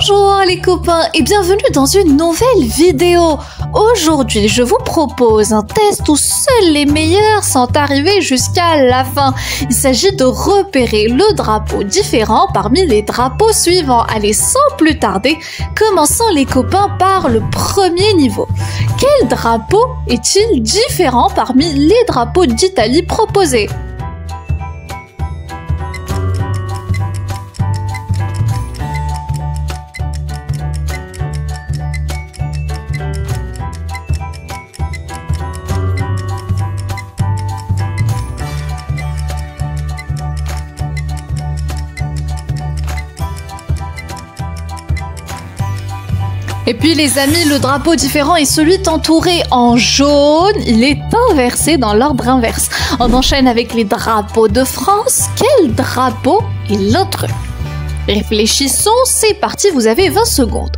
Bonjour les copains et bienvenue dans une nouvelle vidéo. Aujourd'hui, je vous propose un test où seuls les meilleurs sont arrivés jusqu'à la fin. Il s'agit de repérer le drapeau différent parmi les drapeaux suivants. Allez, sans plus tarder, commençons les copains par le premier niveau. Quel drapeau est-il différent parmi les drapeaux d'Italie proposés ? Et puis les amis, le drapeau différent est celui entouré en jaune. Il est inversé dans l'ordre inverse. On enchaîne avec les drapeaux de France. Quel drapeau est l'autre? Réfléchissons, c'est parti, vous avez 20 secondes.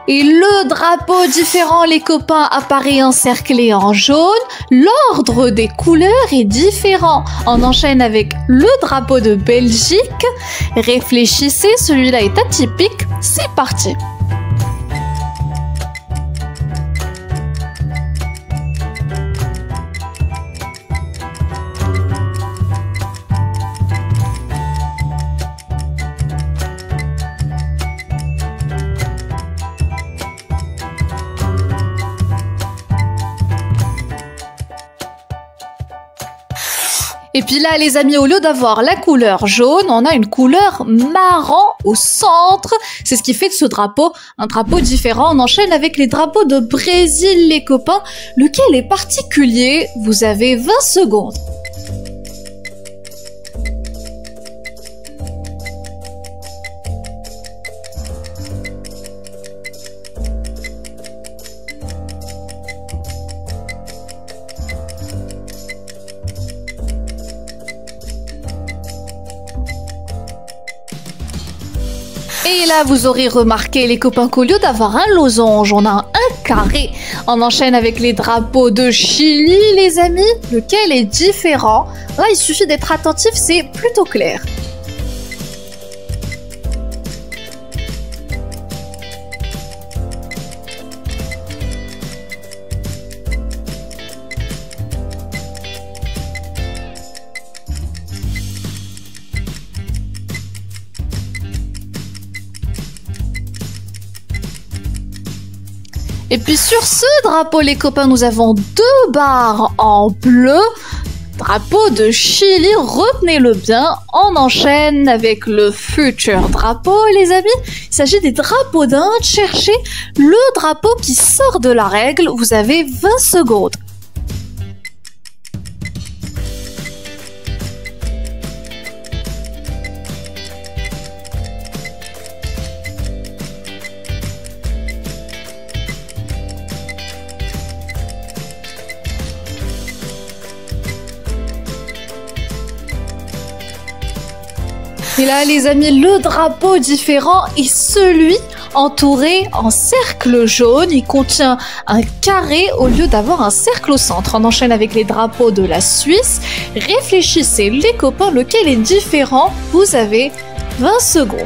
Et le drapeau différent, les copains, apparaît encerclé en jaune. L'ordre des couleurs est différent. On enchaîne avec le drapeau de Belgique. Réfléchissez, celui-là est atypique. C'est parti. Et puis là, les amis, au lieu d'avoir la couleur jaune, on a une couleur marron au centre. C'est ce qui fait de ce drapeau un drapeau différent. On enchaîne avec les drapeaux de Brésil, les copains. Lequel est particulier? Vous avez 20 secondes. Et là, vous aurez remarqué, les copains, qu'au lieu d'avoir un losange, on a un carré. On enchaîne avec les drapeaux de Chili, les amis. Lequel est différent? Là, il suffit d'être attentif, c'est plutôt clair. Et puis sur ce drapeau, les copains, nous avons deux barres en bleu. Drapeau de Chili, retenez-le bien. On enchaîne avec le futur drapeau, les amis. Il s'agit des drapeaux d'Inde. Cherchez le drapeau qui sort de la règle. Vous avez 20 secondes. Et là, les amis, le drapeau différent est celui entouré en cercle jaune. Il contient un carré au lieu d'avoir un cercle au centre. On enchaîne avec les drapeaux de la Suisse. Réfléchissez, les copains, lequel est différent? Vous avez 20 secondes.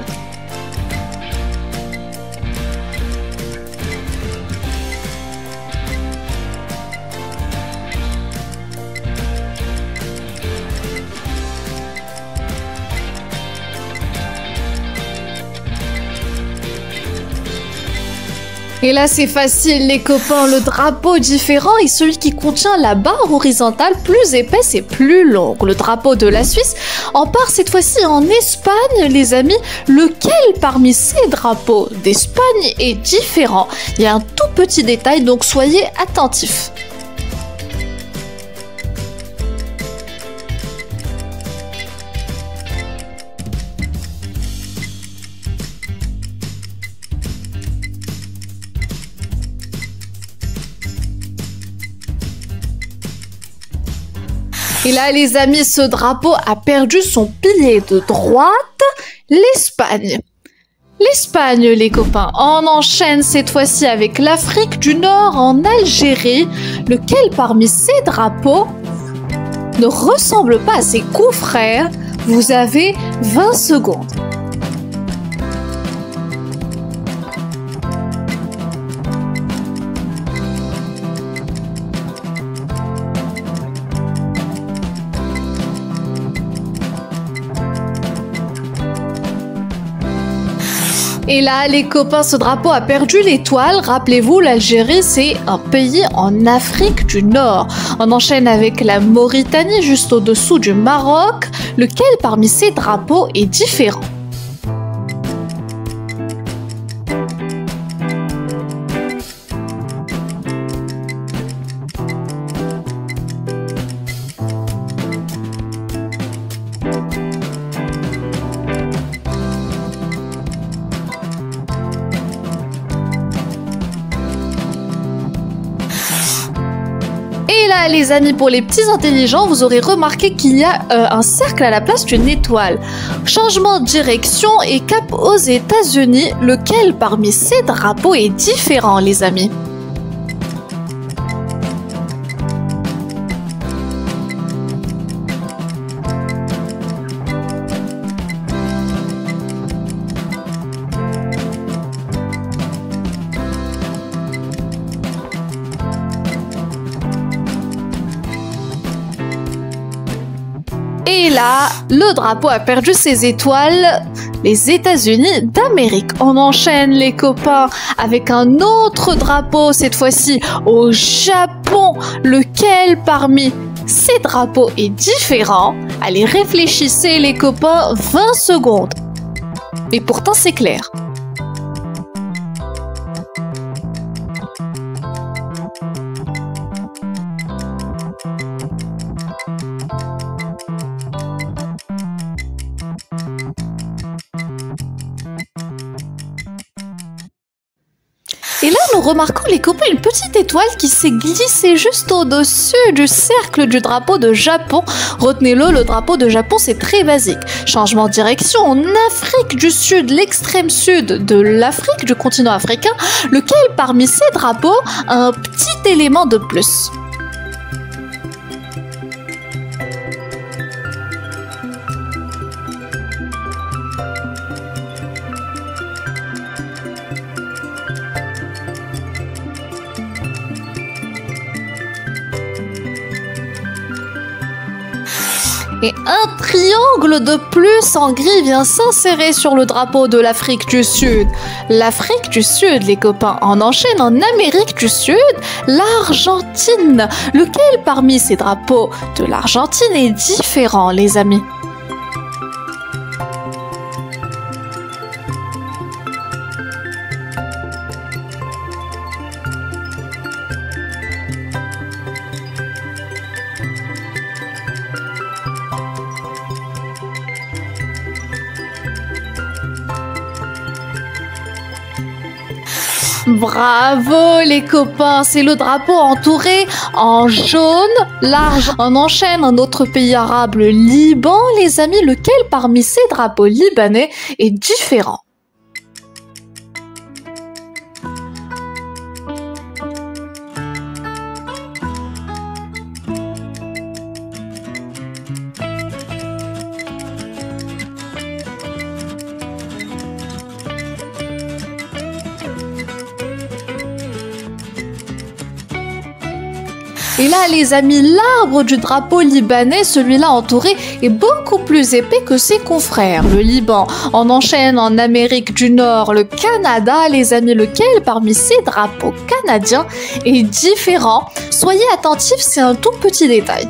Et là, c'est facile, les copains. Le drapeau différent est celui qui contient la barre horizontale plus épaisse et plus longue. Le drapeau de la Suisse en part cette fois-ci en Espagne, les amis. Lequel parmi ces drapeaux d'Espagne est différent? Il y a un tout petit détail, donc soyez attentifs. Et là, les amis, ce drapeau a perdu son pilier de droite, l'Espagne. L'Espagne, les copains, on enchaîne cette fois-ci avec l'Afrique du Nord en Algérie, lequel parmi ces drapeaux ne ressemble pas à ses confrères. Vous avez 20 secondes. Et là, les copains, ce drapeau a perdu l'étoile. Rappelez-vous, l'Algérie, c'est un pays en Afrique du Nord. On enchaîne avec la Mauritanie, juste au-dessous du Maroc. Lequel parmi ces drapeaux est différent? Et là, les amis, pour les petits intelligents, vous aurez remarqué qu'il y a un cercle à la place d'une étoile. Changement de direction et cap aux États-Unis. Lequel parmi ces drapeaux est différent, les amis? Et là, le drapeau a perdu ses étoiles, les États-Unis d'Amérique. On enchaîne, les copains, avec un autre drapeau, cette fois-ci au Japon. Lequel parmi ces drapeaux est différent? Allez, réfléchissez, les copains, 20 secondes. Mais pourtant, c'est clair. Et là, nous remarquons, les copains, une petite étoile qui s'est glissée juste au-dessus du cercle du drapeau de Japon. Retenez-le, le drapeau de Japon, c'est très basique. Changement de direction en Afrique du Sud, l'extrême sud de l'Afrique, du continent africain. Lequel parmi ces drapeaux a un petit élément de plus? Et un triangle de plus en gris vient s'insérer sur le drapeau de l'Afrique du Sud. L'Afrique du Sud, les copains, en enchaîne en Amérique du Sud, l'Argentine. Lequel parmi ces drapeaux de l'Argentine est différent, les amis? Bravo les copains, c'est le drapeau entouré en jaune, large. On enchaîne un autre pays arabe, le Liban, les amis. Lequel parmi ces drapeaux libanais est différent? Et là, les amis, l'arbre du drapeau libanais, celui-là entouré, est beaucoup plus épais que ses confrères. Le Liban, on enchaîne en Amérique du Nord, le Canada, les amis, lequel parmi ces drapeaux canadiens est différent? Soyez attentifs, c'est un tout petit détail.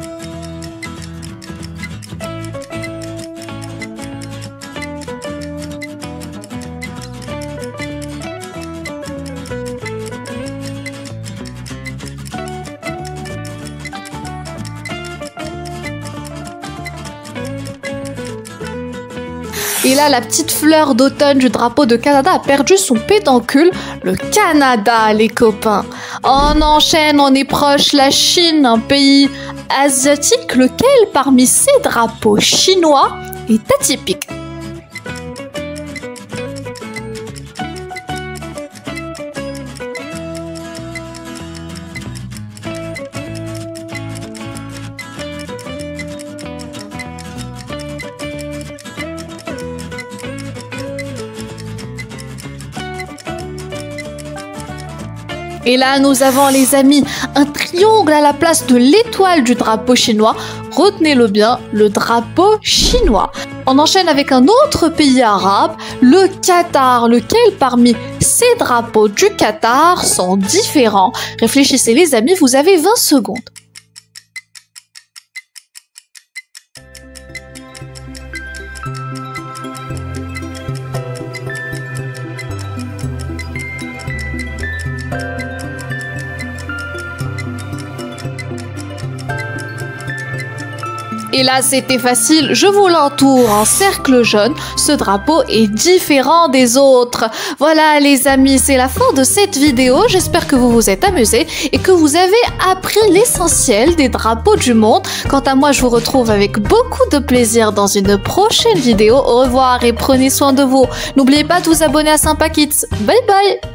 Et là, la petite fleur d'automne du drapeau de Canada a perdu son pédoncule. Le Canada, les copains. On enchaîne, on est proche, la Chine, un pays asiatique, lequel parmi ces drapeaux chinois est atypique? Et là, nous avons, les amis, un triangle à la place de l'étoile du drapeau chinois. Retenez-le bien, le drapeau chinois. On enchaîne avec un autre pays arabe, le Qatar, lequel parmi ces drapeaux du Qatar sont différents. Réfléchissez, les amis, vous avez 20 secondes. Et là, c'était facile, je vous l'entoure en cercle jaune. Ce drapeau est différent des autres. Voilà les amis, c'est la fin de cette vidéo. J'espère que vous vous êtes amusés et que vous avez appris l'essentiel des drapeaux du monde. Quant à moi, je vous retrouve avec beaucoup de plaisir dans une prochaine vidéo. Au revoir et prenez soin de vous. N'oubliez pas de vous abonner à Sympa Kids. Bye bye!